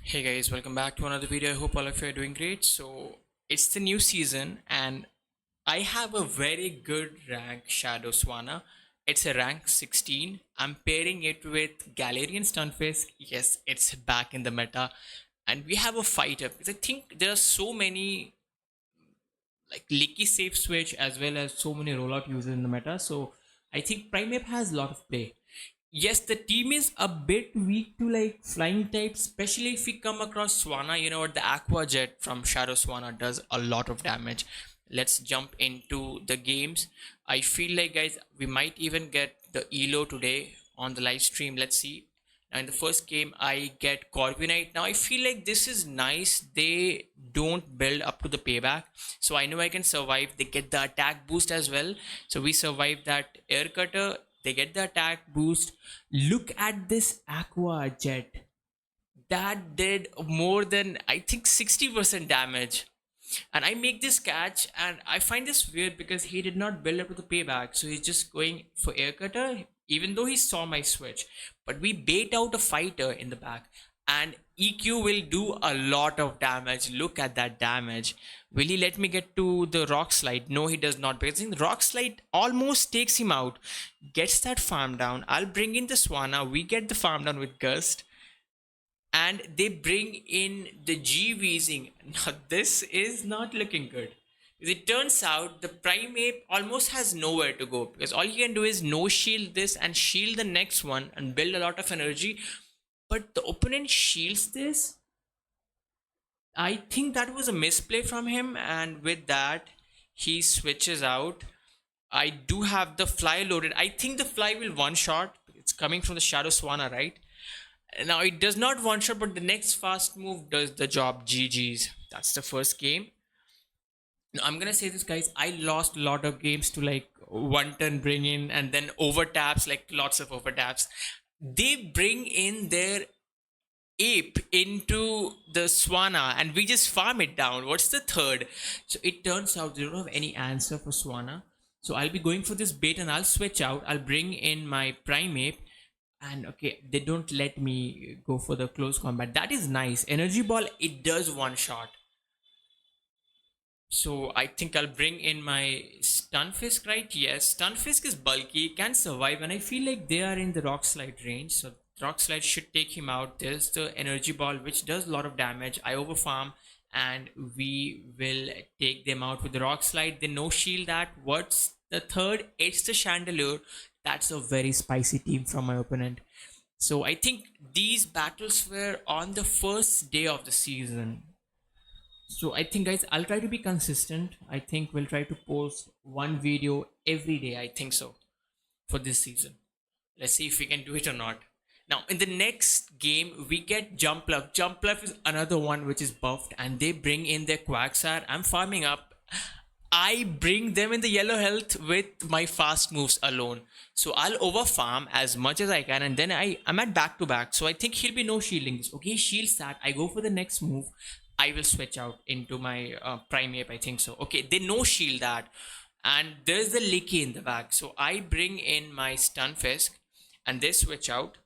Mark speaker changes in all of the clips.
Speaker 1: Hey guys, welcome back to another video. I hope all of you are doing great. So it's the new season and I have a very good rank Shadow Swanna. It's a rank 16. I'm pairing it with Galarian Stunfisk. Yes, it's back in the meta. And we have a fighter. Because I think there are so many like leaky safe switch as well as so many rollout users in the meta. So I think Primeape has a lot of play. Yes, the team is a bit weak to like flying types, especially if we come across Swanna. You know what? The Aqua Jet from Shadow Swanna does a lot of damage. Let's jump into the games. I feel like, guys, we might even get the Elo today on the live stream. Let's see. Now, in the first game, I get Corviknight. Now, I feel like this is nice. They don't build up to the payback. So, I know I can survive. They get the attack boost as well. So, we survive that air cutter. They get the attack boost. Look at this Aqua Jet. That did more than, I think, 60% damage. And I make this catch, and I find this weird because he did not build up to the payback. So he's just going for air cutter, even though he saw my switch. But we bait out a fighter in the back, and EQ will do a lot of damage. Look at that damage. Will he let me get to the rock slide? No, he does not, because I think the rock slide almost takes him out. Gets that farm down. I'll bring in the Swanna. We get the farm down with Gust, and they bring in the G Weezing. Now, this is not looking good. It turns out the Primeape almost has nowhere to go because all you can do is no shield this and shield the next one and build a lot of energy. But the opponent shields this. I think that was a misplay from him, and with that, he switches out. I do have the fly loaded. I think the fly will one shot. It's coming from the Shadow Swanna, right? Now it does not one shot, but the next fast move does the job. GG's. That's the first game. Now, I'm gonna say this, guys. I lost a lot of games to like one turn bring in and then over taps, like lots of over taps. They bring in their ape into the Swanna and we just farm it down. What's the third? So it turns out they don't have any answer for Swanna. So I'll be going for this bait and I'll switch out. I'll bring in my Primeape, and okay, they don't let me go for the close combat. That is nice. Energy ball, it does one shot. So I think I'll bring in my Stunfisk, right? Yes, Stunfisk is bulky, can survive, and I feel like they are in the rock slide range. So rock slide should take him out. There's the energy ball, which does a lot of damage. I overfarm, and we will take them out with the rock slide. They no shield that. What's the third? It's the Chandelier. That's a very spicy team from my opponent. So I think these battles were on the first day of the season. So I think, guys, I'll try to be consistent. I think we'll try to post one video every day. I think so for this season. Let's see if we can do it or not. Now, in the next game, we get Jumpluff. Jumpluff is another one which is buffed, and they bring in their Quagsire. I'm farming up. I bring them in the yellow health with my fast moves alone. So I'll over farm as much as I can, and then I'm at back to back. So I think he'll be no shielding this. Okay, he shields that. I go for the next move. I will switch out into my Primeape. I think so. Okay, they no shield that, and there's the Licky in the back. So I bring in my Stunfisk, and they switch out.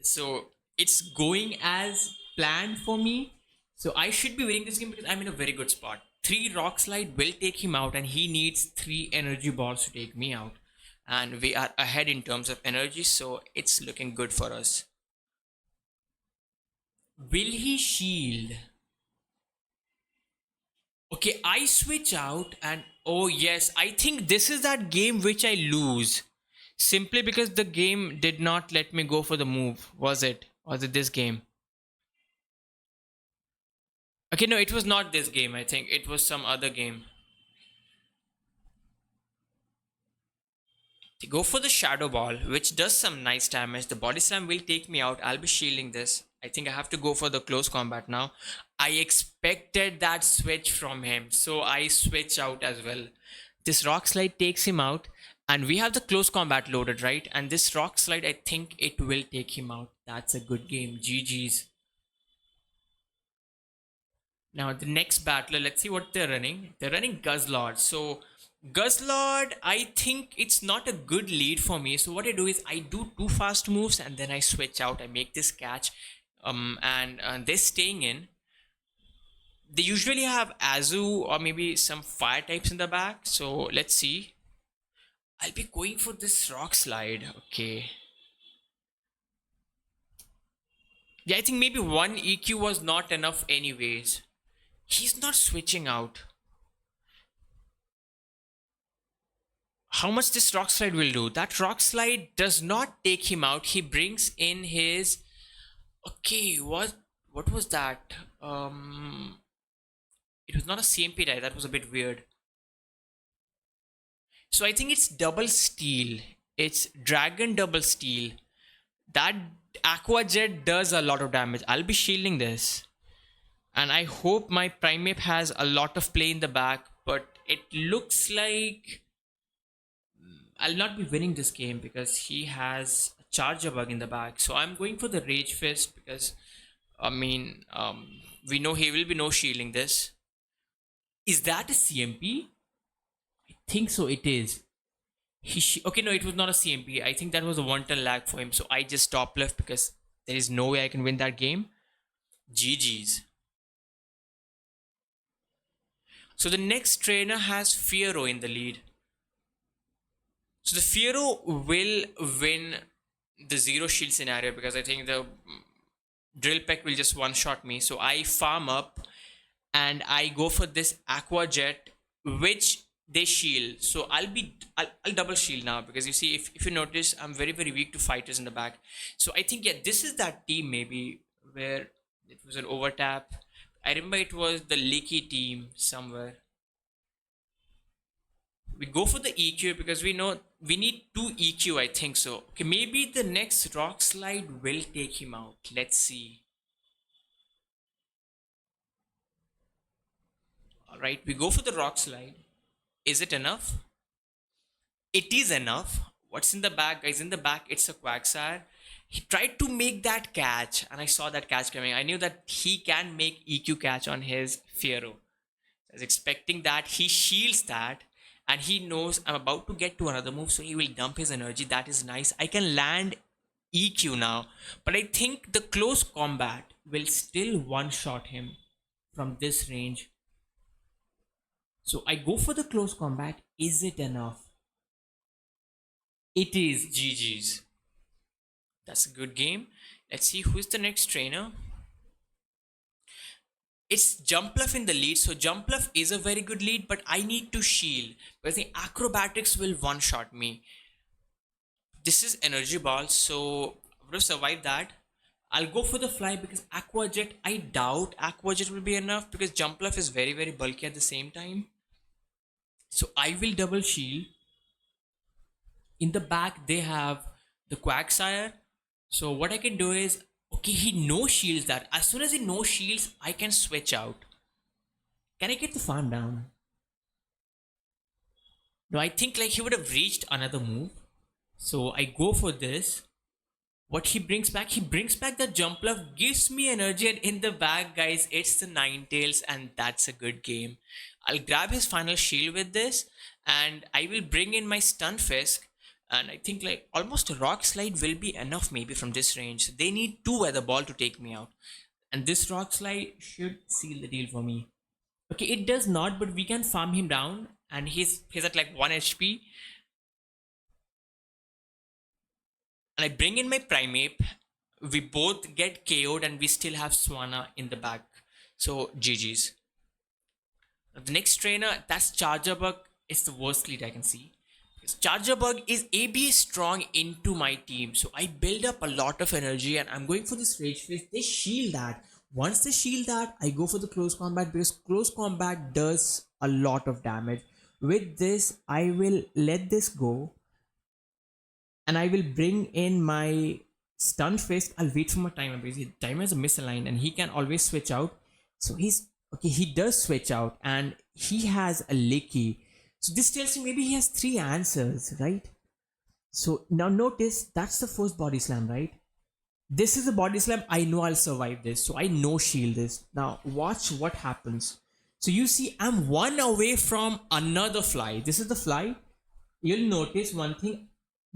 Speaker 1: So it's going as planned for me. So I should be winning this game because I'm in a very good spot. 3 rock slide will take him out, and he needs 3 energy balls to take me out. And we are ahead in terms of energy, so it's looking good for us. Will he shield? Okay, I switch out, and oh yes, I think this is that game which I lose. Simply because the game did not let me go for the move. Was it? Was it this game? Okay, no, it was not this game. I think it was some other game. Go for the Shadow Ball, which does some nice damage. The Body Slam will take me out. I'll be shielding this. I think I have to go for the close combat now. I expected that switch from him, so I switch out as well. This Rock Slide takes him out, and we have the close combat loaded, right? And this Rock Slide, I think it will take him out. That's a good game. GG's. Now, the next battler, let's see what they're running. They're running Guzzlord. So, Guzzlord, I think it's not a good lead for me. So, what I do is I do 2 fast moves and then I switch out. I make this catch. and they're staying in. They usually have Azu or maybe some fire types in the back. So let's see. I'll be going for this rock slide. Okay. Yeah, I think maybe one EQ was not enough anyways. He's not switching out. How much this rock slide will do? That rock slide does not take him out. He brings in his. Okay, what was that? It was not a CMP die. That was a bit weird. So I think it's double steel. It's dragon double steel. That aqua jet does a lot of damage. I'll be shielding this. And I hope my Primeape has a lot of play in the back. But it looks like I'll not be winning this game because he has a charger bug in the back. So I'm going for the Rage Fist because, I mean, we know he will be no shielding this. Is that a CMP? I think so, it is. Okay, no, it was not a CMP. I think that was a one-turn lag for him. So I just top left because there is no way I can win that game. GG's. So the next trainer has Fiero in the lead. So the Fiero will win the zero shield scenario because I think the Drill Peck will just one-shot me. So I farm up and I go for this Aqua Jet, which they shield. So I'll double shield now because you see, if you notice, I'm very, very weak to fighters in the back. So I think, yeah, this is that team maybe where it was an overtap. I remember it was the Leaky team somewhere. We go for the EQ because we know we need 2 EQ, I think so. Okay, maybe the next rock slide will take him out. Let's see. Alright, we go for the rock slide. Is it enough? It is enough. What's in the back, guys? In the back, it's a Quagsire. He tried to make that catch, and I saw that catch coming. I knew that he can make EQ catch on his Fiero. I was expecting that. He shields that, and he knows I'm about to get to another move, so he will dump his energy. That is nice. I can land EQ now, but I think the close combat will still one-shot him from this range. So I go for the close combat. Is it enough? It is. GG's. That's a good game. Let's see who's the next trainer. It's Jumpluff in the lead. So Jumpluff is a very good lead, but I need to shield because the acrobatics will one-shot me. This is Energy Ball, so I'm going to survive that. I'll go for the fly because Aqua Jet, I doubt Aqua Jet will be enough because Jumpluff is very, very bulky at the same time. So I will double shield. In the back, they have the Quagsire. So what I can do is, okay, he no shields that. As soon as he no shields, I can switch out. Can I get the farm down? No, I think like he would have reached another move. So I go for this. What he brings back the Jumpluff, gives me energy, and in the back, guys, it's the Ninetales, and that's a good game. I'll grab his final shield with this, and I will bring in my Stunfisk, and I think like almost a rock slide will be enough maybe from this range. They need 2 weather ball to take me out, and this rock slide should seal the deal for me. Okay, it does not, but we can farm him down, and he's at like 1 HP. And I bring in my Primeape. We both get KO'd and we still have Swanna in the back. So GG's. The next trainer, that's Charger Bug. It's the worst lead I can see. Because Charger Bug is ABA strong into my team. So I build up a lot of energy and I'm going for this Rage Fist. They shield that. Once they shield that, I go for the close combat because close combat does a lot of damage. With this, I will let this go. And I will bring in my Stunfisk. I'll wait for my timer because his timer is misaligned and he can always switch out. So he's okay. He does switch out and he has a Licky. So this tells me maybe he has 3 answers, right? So now notice that's the first body slam, right? This is a body slam. I know I'll survive this. So I no shield this. Now watch what happens. So you see I'm 1 away from another fly. This is the fly. You'll notice one thing.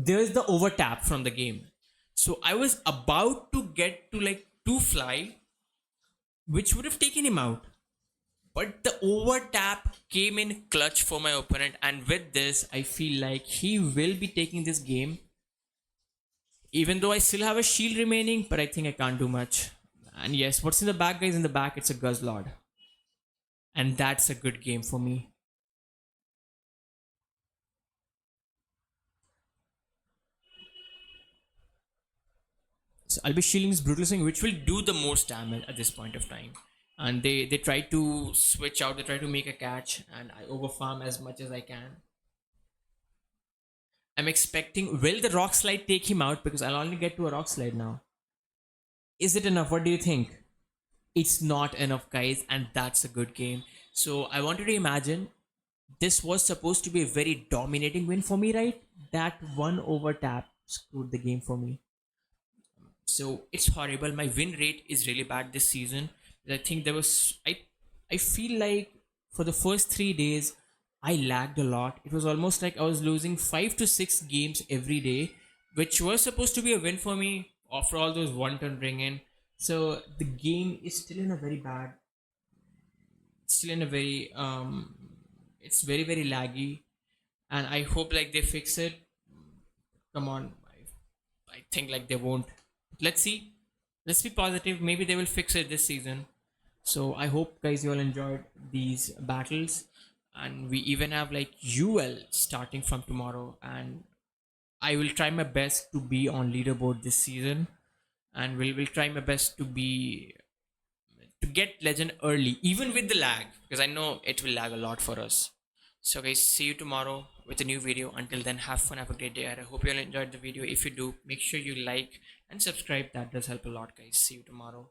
Speaker 1: There's the overtap from the game. So I was about to get to like to fly, which would have taken him out. But the over tap came in clutch for my opponent, and with this, I feel like he will be taking this game. Even though I still have a shield remaining, but I think I can't do much. And yes, what's in the back, guys? In the back, it's a Guzzlord. And that's a good game for me. So I'll be shielding this Brutal Swing, which will do the most damage at this point of time. And they try to switch out, they try to make a catch, and I overfarm as much as I can. I'm expecting, will the Rock Slide take him out? Because I'll only get to a Rock Slide now. Is it enough? What do you think? It's not enough, guys, and that's a good game. So I wanted to imagine this was supposed to be a very dominating win for me, right? That one over tap screwed the game for me. So it's horrible. My win rate is really bad this season. I think there was I feel like for the first 3 days I lagged a lot. It was almost like I was losing 5 to 6 games every day, which was supposed to be a win for me after all those one turn bring in. So the game is still in a very bad, still in a very it's very very laggy, and I hope like they fix it. Come on, I think like they won't. Let's see. Let's be positive. Maybe they will fix it this season. So I hope guys you all enjoyed these battles, and we even have like UL starting from tomorrow, and I will try my best to be on leaderboard this season, and will try my best to get legend early, even with the lag, because I know it will lag a lot for us. So guys, see you tomorrow with a new video. Until then, have fun, have a great day. I hope you all enjoyed the video. If you do, make sure you like and subscribe. That does help a lot, guys. See you tomorrow.